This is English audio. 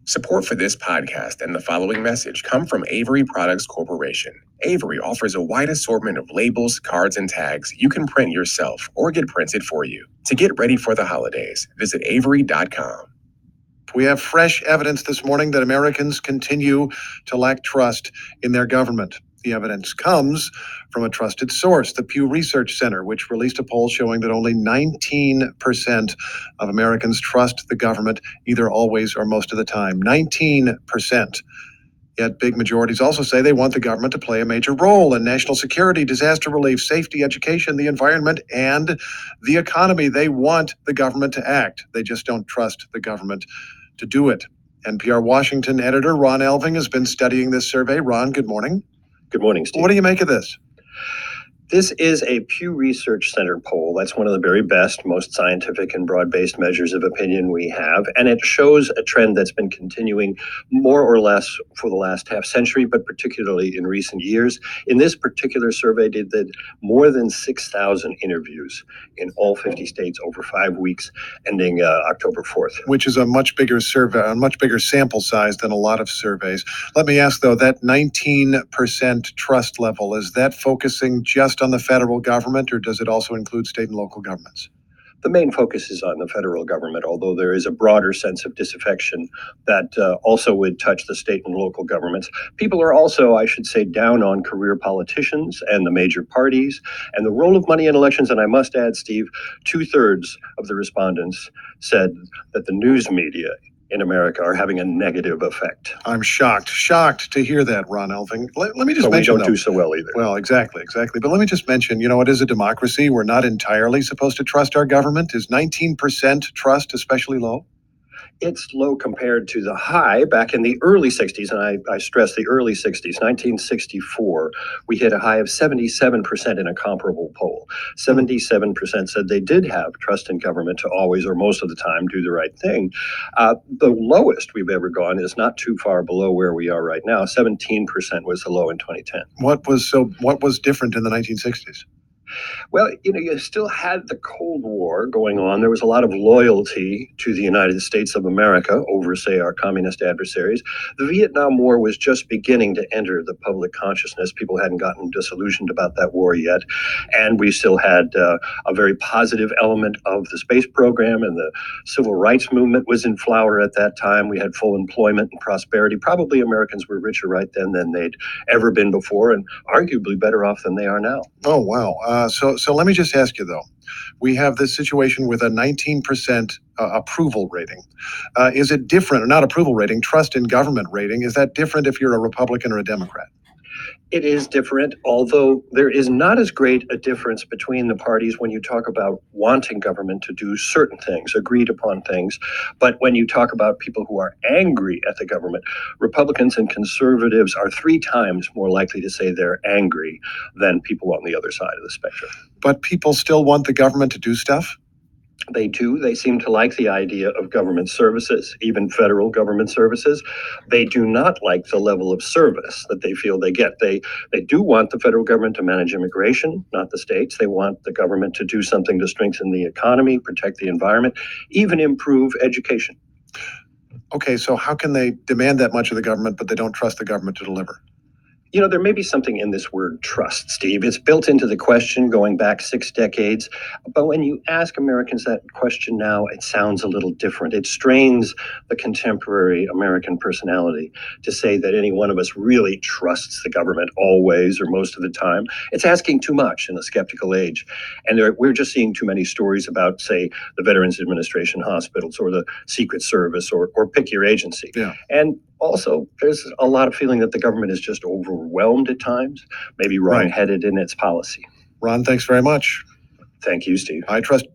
Support for this podcast and the following message come from Avery Products Corporation. Avery offers a wide assortment of labels, cards, and tags you can print yourself or get printed for you. To get ready for the holidays, visit avery.com. We have fresh evidence this morning that Americans continue to lack trust in their government. The evidence comes from a trusted source, the Pew Research Center, which released a poll showing that only 19% of Americans trust the government, either always or most of the time. 19%. Yet big majorities also say they want the government to play a major role in national security, disaster relief, safety, education, the environment, and the economy. They want the government to act. They just don't trust the government to do it. NPR Washington editor Ron Elving has been studying this survey. Ron, good morning. Good morning, Steve. What do you make of this? This is a Pew Research Center poll. That's one of the very best, most scientific and broad-based measures of opinion we have. And it shows a trend that's been continuing more or less for the last half century, but particularly in recent years. In this particular survey, they did more than 6,000 interviews in all 50 states over 5 weeks, ending October 4th. Which is a much bigger survey, a much bigger sample size than a lot of surveys. Let me ask, though, that 19% trust level, is that focusing just on the federal government, or does it also include state and local governments? The main focus is on the federal government, although there is a broader sense of disaffection that also would touch the state and local governments. People are also, I should say, down on career politicians and the major parties and the role of money in elections. And I must add, Steve, 2/3 of the respondents said that the news media in America are having a negative effect. I'm shocked to hear that, Ron Elving. Let me just mention, we don't do so well either. Well, exactly. But let me just mention, it is a democracy. We're not entirely supposed to trust our government. Is 19% trust especially low? It's low compared to the high back in the early 60s, and I stress the early 60s, 1964, we hit a high of 77% in a comparable poll. 77% said they did have trust in government to always or most of the time do the right thing. The lowest we've ever gone is not too far below where we are right now. 17% was the low in 2010. What was different in the 1960s? Well, you still had the Cold War going on. There was a lot of loyalty to the United States of America over, say, our communist adversaries. The Vietnam War was just beginning to enter the public consciousness. People hadn't gotten disillusioned about that war yet. And we still had a very positive element of the space program, and the civil rights movement was in flower at that time. We had full employment and prosperity. Probably Americans were richer right then than they'd ever been before, and arguably better off than they are now. Oh, wow. So let me just ask you, though. We have this situation with a 19% approval rating. Is it different, or not approval rating, trust in government rating? Is that different if you're a Republican or a Democrat? It is different, although there is not as great a difference between the parties when you talk about wanting government to do certain things, agreed upon things. But when you talk about people who are angry at the government, Republicans and conservatives are 3 times more likely to say they're angry than people on the other side of the spectrum. But people still want the government to do stuff? They do. They seem to like the idea of government services, even federal government services. They do not like the level of service that they feel they get. They do want the federal government to manage immigration, not the states. They want the government to do something to strengthen the economy, protect the environment, even improve education. Okay, so how can they demand that much of the government, but they don't trust the government to deliver? There may be something in this word trust, Steve. It's built into the question going back 6 decades. But when you ask Americans that question now, it sounds a little different. It strains the contemporary American personality to say that any one of us really trusts the government always or most of the time. It's asking too much in a skeptical age. And we're just seeing too many stories about, say, the Veterans Administration hospitals or the Secret Service or pick your agency. Yeah. And also, there's a lot of feeling that the government is just overwhelmed at times, maybe wrong-headed in its policy. Ron, thanks very much. Thank you, Steve. I trust